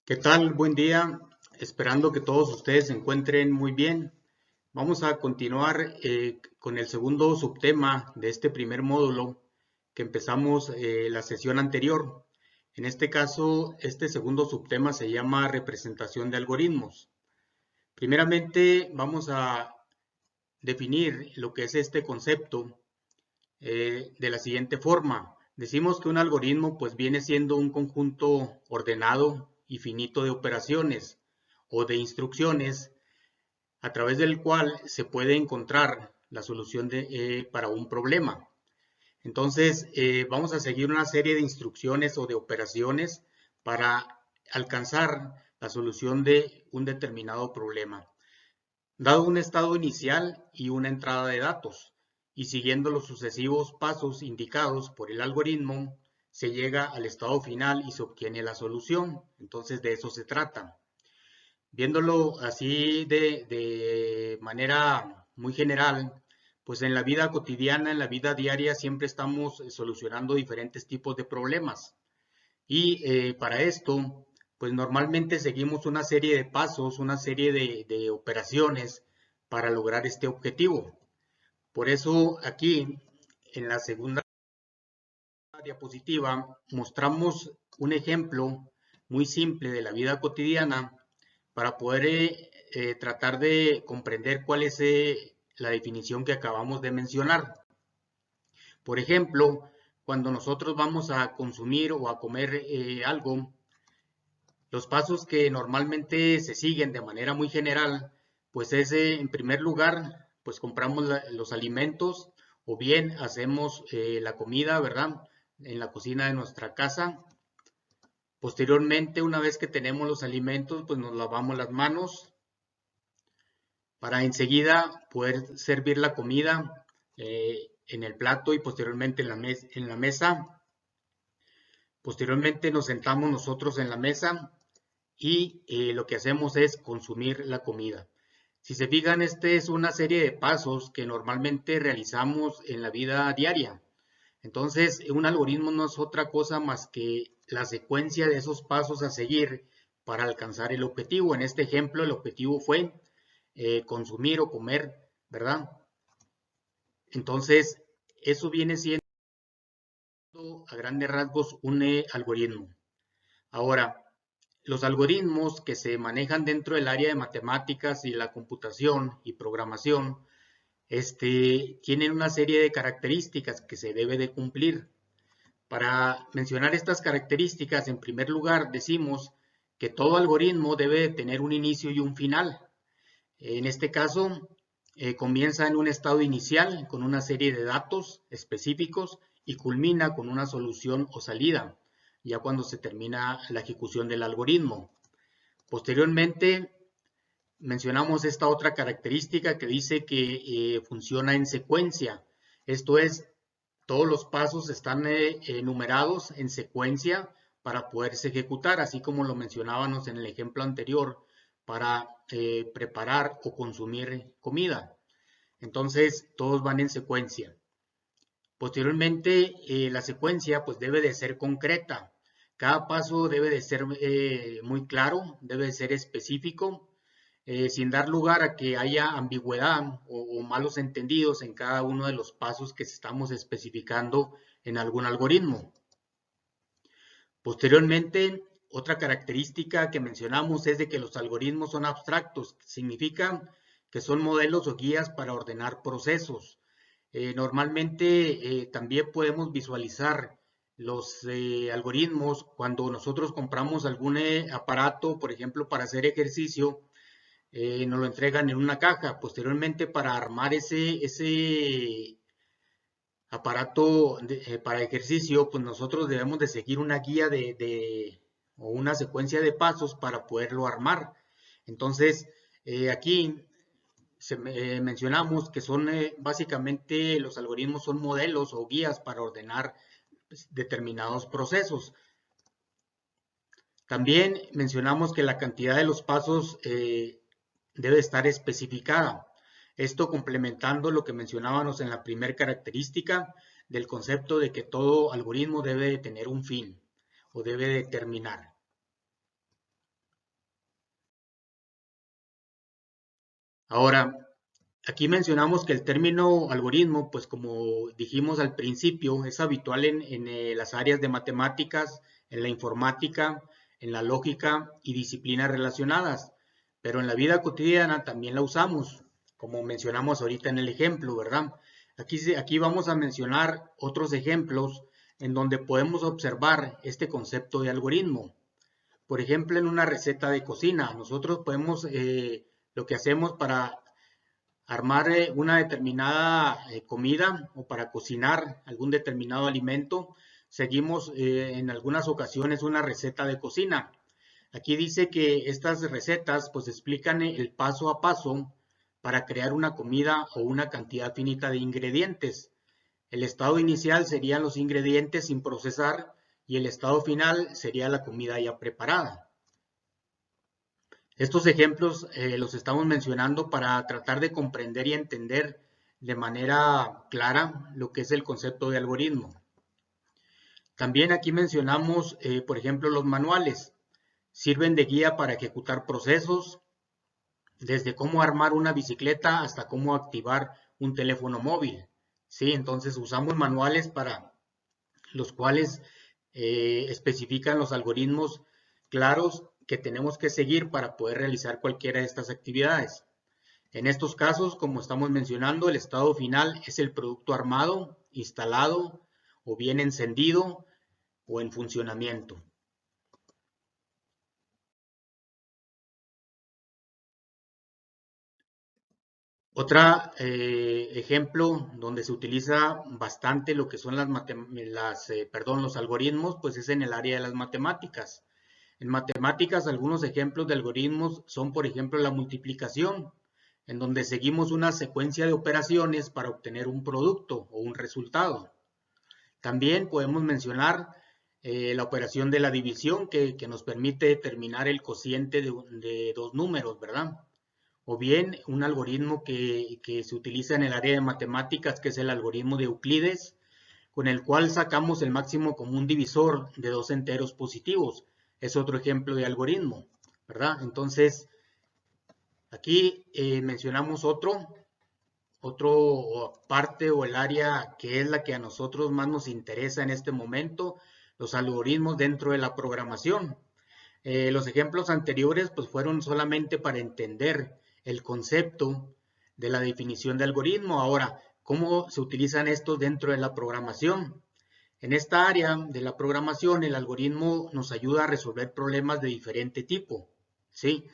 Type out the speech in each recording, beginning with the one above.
¿Qué tal? Buen día. Esperando que todos ustedes se encuentren muy bien. Vamos a continuar con el segundo subtema de este primer módulo que empezamos la sesión anterior. En este caso, este segundo subtema se llama representación de algoritmos. Primeramente, vamos a definir lo que es este concepto de la siguiente forma. Decimos que un algoritmo pues viene siendo un conjunto ordenado y finito de operaciones o de instrucciones a través del cual se puede encontrar la solución para un problema. Entonces, vamos a seguir una serie de instrucciones o de operaciones para alcanzar la solución de un determinado problema, dado un estado inicial y una entrada de datos, y siguiendo los sucesivos pasos indicados por el algoritmo, se llega al estado final y se obtiene la solución. Entonces, de eso se trata. Viéndolo así de manera muy general, pues en la vida cotidiana, en la vida diaria, siempre estamos solucionando diferentes tipos de problemas. Y para esto, pues normalmente seguimos una serie de pasos, una serie de operaciones para lograr este objetivo. Por eso aquí, en la segunda diapositiva, mostramos un ejemplo muy simple de la vida cotidiana para poder tratar de comprender cuál es la definición que acabamos de mencionar. Por ejemplo, cuando nosotros vamos a consumir o a comer algo, los pasos que normalmente se siguen de manera muy general, pues es en primer lugar, pues compramos los alimentos o bien hacemos la comida, ¿verdad? En la cocina de nuestra casa. Posteriormente, una vez que tenemos los alimentos, pues nos lavamos las manos para enseguida poder servir la comida en el plato y posteriormente en la mesa. Posteriormente nos sentamos nosotros en la mesa y lo que hacemos es consumir la comida. Si se fijan, este es una serie de pasos que normalmente realizamos en la vida diaria. Entonces, un algoritmo no es otra cosa más que la secuencia de esos pasos a seguir para alcanzar el objetivo. En este ejemplo, el objetivo fue consumir o comer, ¿verdad? Entonces, eso viene siendo a grandes rasgos un algoritmo. Ahora, los algoritmos que se manejan dentro del área de matemáticas y la computación y programación, tienen una serie de características que se debe de cumplir. Para mencionar estas características, en primer lugar, decimos que todo algoritmo debe de tener un inicio y un final. En este caso, comienza en un estado inicial con una serie de datos específicos y culmina con una solución o salida, ya cuando se termina la ejecución del algoritmo. Posteriormente, mencionamos esta otra característica que dice que funciona en secuencia. Esto es, todos los pasos están numerados en secuencia para poderse ejecutar, así como lo mencionábamos en el ejemplo anterior, para preparar o consumir comida. Entonces, todos van en secuencia. Posteriormente, la secuencia pues debe de ser concreta. Cada paso debe de ser muy claro, debe de ser específico, sin dar lugar a que haya ambigüedad o malos entendidos en cada uno de los pasos que estamos especificando en algún algoritmo. Posteriormente, otra característica que mencionamos es de que los algoritmos son abstractos, significa que son modelos o guías para ordenar procesos. Normalmente también podemos visualizar los algoritmos cuando nosotros compramos algún aparato, por ejemplo, para hacer ejercicio, nos lo entregan en una caja. Posteriormente, para armar ese aparato para ejercicio, pues nosotros debemos de seguir una guía o una secuencia de pasos para poderlo armar. Entonces, aquí mencionamos que son básicamente los algoritmos son modelos o guías para ordenar pues, determinados procesos. También mencionamos que la cantidad de los pasos debe estar especificada. Esto complementando lo que mencionábamos en la primera característica del concepto de que todo algoritmo debe de tener un fin o debe de terminar. Ahora, aquí mencionamos que el término algoritmo, pues como dijimos al principio, es habitual en las áreas de matemáticas, en la informática, en la lógica y disciplinas relacionadas, pero en la vida cotidiana también la usamos, como mencionamos ahorita en el ejemplo, ¿verdad? Aquí vamos a mencionar otros ejemplos en donde podemos observar este concepto de algoritmo. Por ejemplo, en una receta de cocina, nosotros podemos, lo que hacemos para armar una determinada comida o para cocinar algún determinado alimento, seguimos en algunas ocasiones una receta de cocina. Aquí dice que estas recetas pues explican el paso a paso para crear una comida o una cantidad finita de ingredientes. El estado inicial serían los ingredientes sin procesar y el estado final sería la comida ya preparada. Estos ejemplos los estamos mencionando para tratar de comprender y entender de manera clara lo que es el concepto de algoritmo. También aquí mencionamos, por ejemplo, los manuales. Sirven de guía para ejecutar procesos, desde cómo armar una bicicleta hasta cómo activar un teléfono móvil. ¿Sí? Entonces usamos manuales para los cuales especifican los algoritmos claros que tenemos que seguir para poder realizar cualquiera de estas actividades. En estos casos, como estamos mencionando, el estado final es el producto armado, instalado o bien encendido o en funcionamiento. Otro ejemplo donde se utiliza bastante lo que son los algoritmos, pues es en el área de las matemáticas. En matemáticas, algunos ejemplos de algoritmos son, por ejemplo, la multiplicación, en donde seguimos una secuencia de operaciones para obtener un producto o un resultado. También podemos mencionar la operación de la división, que nos permite determinar el cociente de dos números, ¿verdad? O bien un algoritmo que se utiliza en el área de matemáticas, que es el algoritmo de Euclides, con el cual sacamos el máximo común divisor de dos enteros positivos. Es otro ejemplo de algoritmo, ¿verdad? Entonces, aquí mencionamos otro parte o el área que es la que a nosotros más nos interesa en este momento, los algoritmos dentro de la programación. Los ejemplos anteriores pues fueron solamente para entender el concepto de la definición de algoritmo. Ahora, ¿cómo se utilizan estos dentro de la programación? En esta área de la programación, el algoritmo nos ayuda a resolver problemas de diferente tipo, ¿sí?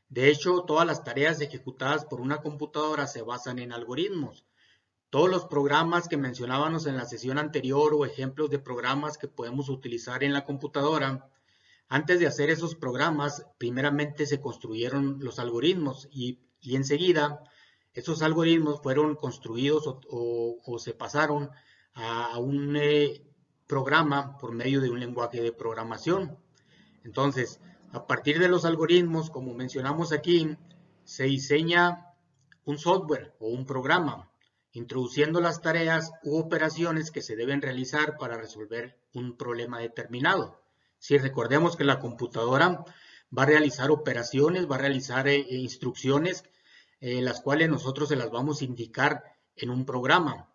De hecho, todas las tareas ejecutadas por una computadora se basan en algoritmos. Todos los programas que mencionábamos en la sesión anterior o ejemplos de programas que podemos utilizar en la computadora, antes de hacer esos programas, primeramente se construyeron los algoritmos y enseguida esos algoritmos fueron construidos o se pasaron a un programa por medio de un lenguaje de programación. Entonces, a partir de los algoritmos, como mencionamos aquí, se diseña un software o un programa, introduciendo las tareas u operaciones que se deben realizar para resolver un problema determinado. Si recordemos que la computadora va a realizar operaciones, va a realizar instrucciones, las cuales nosotros se las vamos a indicar en un programa.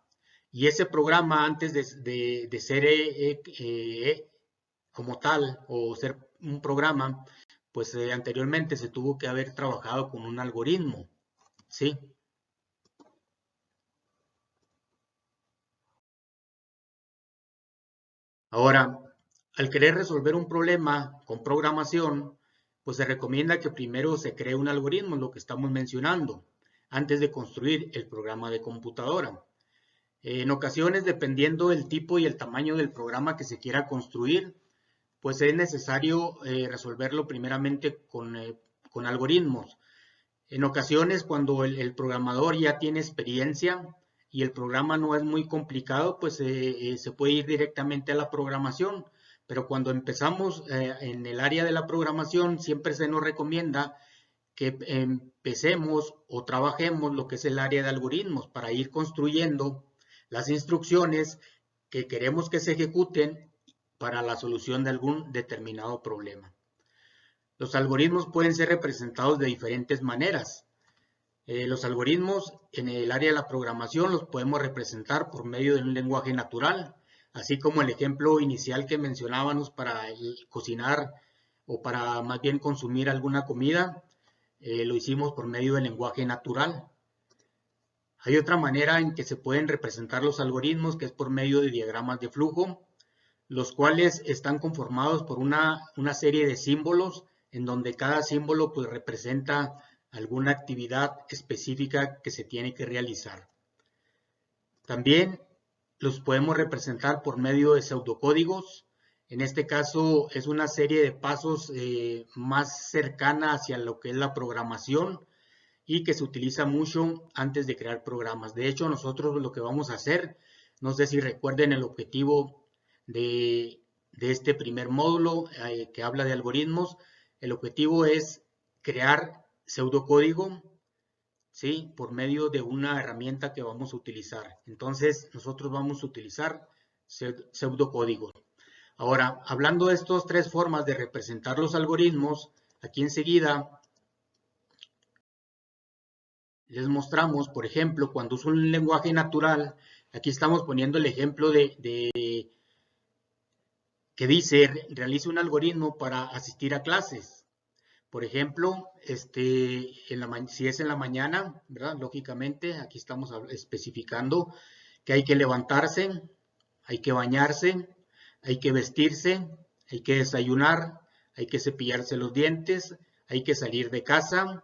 Y ese programa, antes de ser como tal o ser un programa, pues anteriormente se tuvo que haber trabajado con un algoritmo, ¿sí? Ahora, al querer resolver un problema con programación, pues se recomienda que primero se cree un algoritmo, lo que estamos mencionando, antes de construir el programa de computadora. En ocasiones, dependiendo del tipo y el tamaño del programa que se quiera construir, pues es necesario resolverlo primeramente con algoritmos. En ocasiones, cuando el programador ya tiene experiencia y el programa no es muy complicado, pues se puede ir directamente a la programación. Pero cuando empezamos en el área de la programación, siempre se nos recomienda que empecemos o trabajemos lo que es el área de algoritmos para ir construyendo las instrucciones que queremos que se ejecuten para la solución de algún determinado problema. Los algoritmos pueden ser representados de diferentes maneras. Los algoritmos en el área de la programación los podemos representar por medio de un lenguaje natural, así como el ejemplo inicial que mencionábamos para cocinar o para más bien consumir alguna comida, lo hicimos por medio del lenguaje natural. Hay otra manera en que se pueden representar los algoritmos, que es por medio de diagramas de flujo, los cuales están conformados por una serie de símbolos, en donde cada símbolo pues representa alguna actividad específica que se tiene que realizar. También los podemos representar por medio de pseudocódigos. En este caso es una serie de pasos más cercana hacia lo que es la programación y que se utiliza mucho antes de crear programas. De hecho, nosotros lo que vamos a hacer, no sé si recuerden el objetivo de este primer módulo que habla de algoritmos, el objetivo es crear pseudocódigo, ¿sí? Por medio de una herramienta que vamos a utilizar. Entonces, nosotros vamos a utilizar pseudocódigos. Ahora, hablando de estas tres formas de representar los algoritmos, aquí enseguida les mostramos, por ejemplo, cuando es un lenguaje natural, aquí estamos poniendo el ejemplo que dice, realice un algoritmo para asistir a clases. Por ejemplo, si es en la mañana, ¿verdad? Lógicamente, aquí estamos especificando que hay que levantarse, hay que bañarse, hay que vestirse, hay que desayunar, hay que cepillarse los dientes, hay que salir de casa.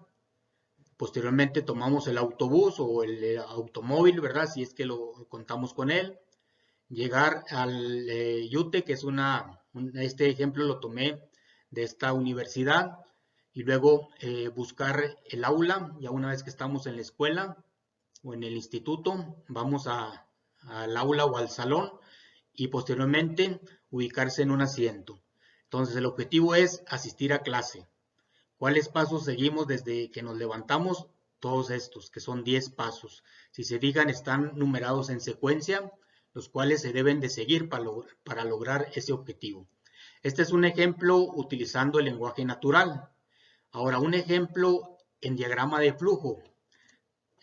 Posteriormente tomamos el autobús o el automóvil, ¿verdad? Si es que lo contamos con él. Llegar al YUTE, que es este ejemplo lo tomé de esta universidad, y luego buscar el aula. Ya una vez que estamos en la escuela o en el instituto, vamos al aula o al salón y posteriormente ubicarse en un asiento. Entonces el objetivo es asistir a clase. ¿Cuáles pasos seguimos desde que nos levantamos? Todos estos, que son 10 pasos. Si se fijan, están numerados en secuencia, los cuales se deben de seguir para lograr ese objetivo. Este es un ejemplo utilizando el lenguaje natural. Ahora, un ejemplo en diagrama de flujo.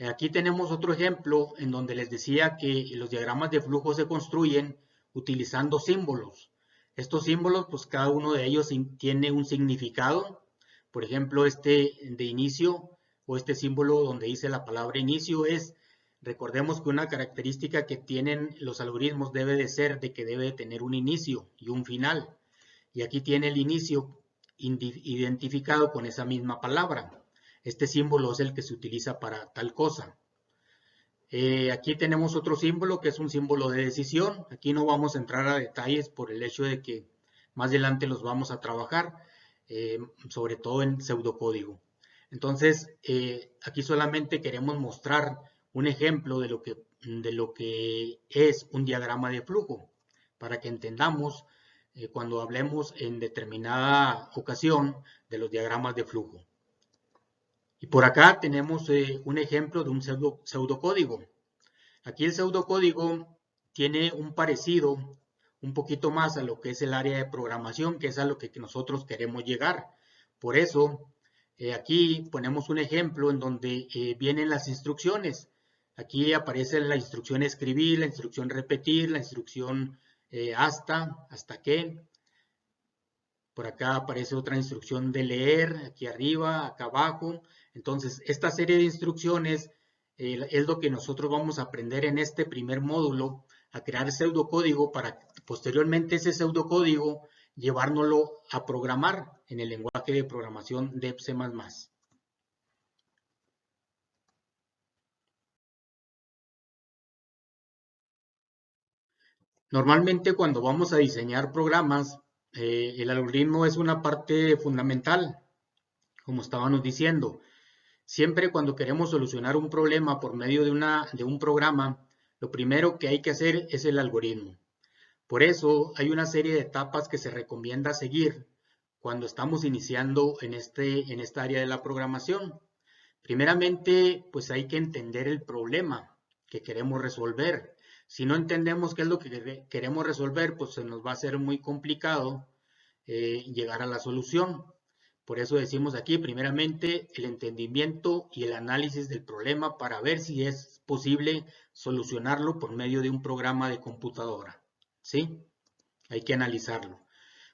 Aquí tenemos otro ejemplo en donde les decía que los diagramas de flujo se construyen utilizando símbolos. Estos símbolos, pues cada uno de ellos tiene un significado. Por ejemplo, este de inicio o este símbolo donde dice la palabra inicio recordemos que una característica que tienen los algoritmos debe de ser de que debe de tener un inicio y un final. Y aquí tiene el inicio identificado con esa misma palabra. Este símbolo es el que se utiliza para tal cosa. Aquí tenemos otro símbolo que es un símbolo de decisión. Aquí no vamos a entrar a detalles por el hecho de que más adelante los vamos a trabajar, sobre todo en pseudocódigo. Entonces, aquí solamente queremos mostrar un ejemplo de lo que es un diagrama de flujo, para que entendamos cuando hablemos en determinada ocasión de los diagramas de flujo. Y por acá tenemos un ejemplo de un pseudocódigo. Aquí el pseudocódigo tiene un parecido un poquito más a lo que es el área de programación, que es a lo que nosotros queremos llegar. Por eso, aquí ponemos un ejemplo en donde vienen las instrucciones. Aquí aparece la instrucción escribir, la instrucción repetir, la instrucción hasta que. Por acá aparece otra instrucción de leer, aquí arriba, acá abajo. Entonces, esta serie de instrucciones es lo que nosotros vamos a aprender en este primer módulo, a crear pseudocódigo para posteriormente ese pseudocódigo llevárnoslo a programar en el lenguaje de programación de C++. Normalmente cuando vamos a diseñar programas, el algoritmo es una parte fundamental, como estábamos diciendo. Siempre cuando queremos solucionar un problema por medio de un programa, lo primero que hay que hacer es el algoritmo. Por eso hay una serie de etapas que se recomienda seguir cuando estamos iniciando en esta área de la programación. Primeramente, pues hay que entender el problema que queremos resolver. Si no entendemos qué es lo que queremos resolver, pues se nos va a ser muy complicado llegar a la solución. Por eso decimos aquí, primeramente, el entendimiento y el análisis del problema para ver si es posible solucionarlo por medio de un programa de computadora. ¿Sí? Hay que analizarlo.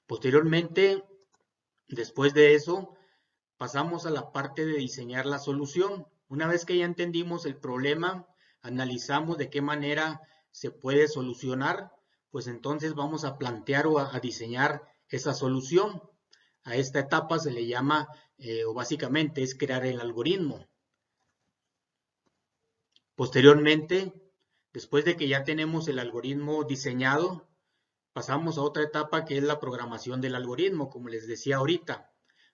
Posteriormente, después de eso, pasamos a la parte de diseñar la solución. Una vez que ya entendimos el problema, analizamos de qué manera se puede solucionar, pues entonces vamos a plantear o a diseñar esa solución. A esta etapa se le llama, o básicamente es crear el algoritmo. Posteriormente, después de que ya tenemos el algoritmo diseñado, pasamos a otra etapa que es la programación del algoritmo, como les decía ahorita.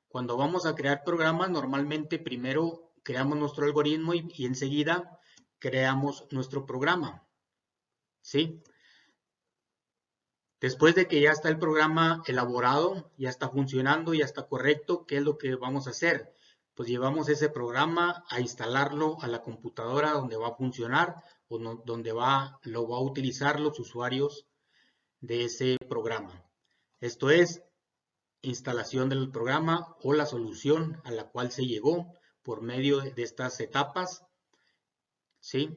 Cuando vamos a crear programas, normalmente primero creamos nuestro algoritmo y enseguida creamos nuestro programa. ¿Sí? Después de que ya está el programa elaborado, ya está funcionando, ya está correcto, ¿qué es lo que vamos a hacer? Pues llevamos ese programa a instalarlo a la computadora donde va a funcionar o donde lo va a utilizar los usuarios de ese programa. Esto es instalación del programa o la solución a la cual se llegó por medio de estas etapas. ¿Sí?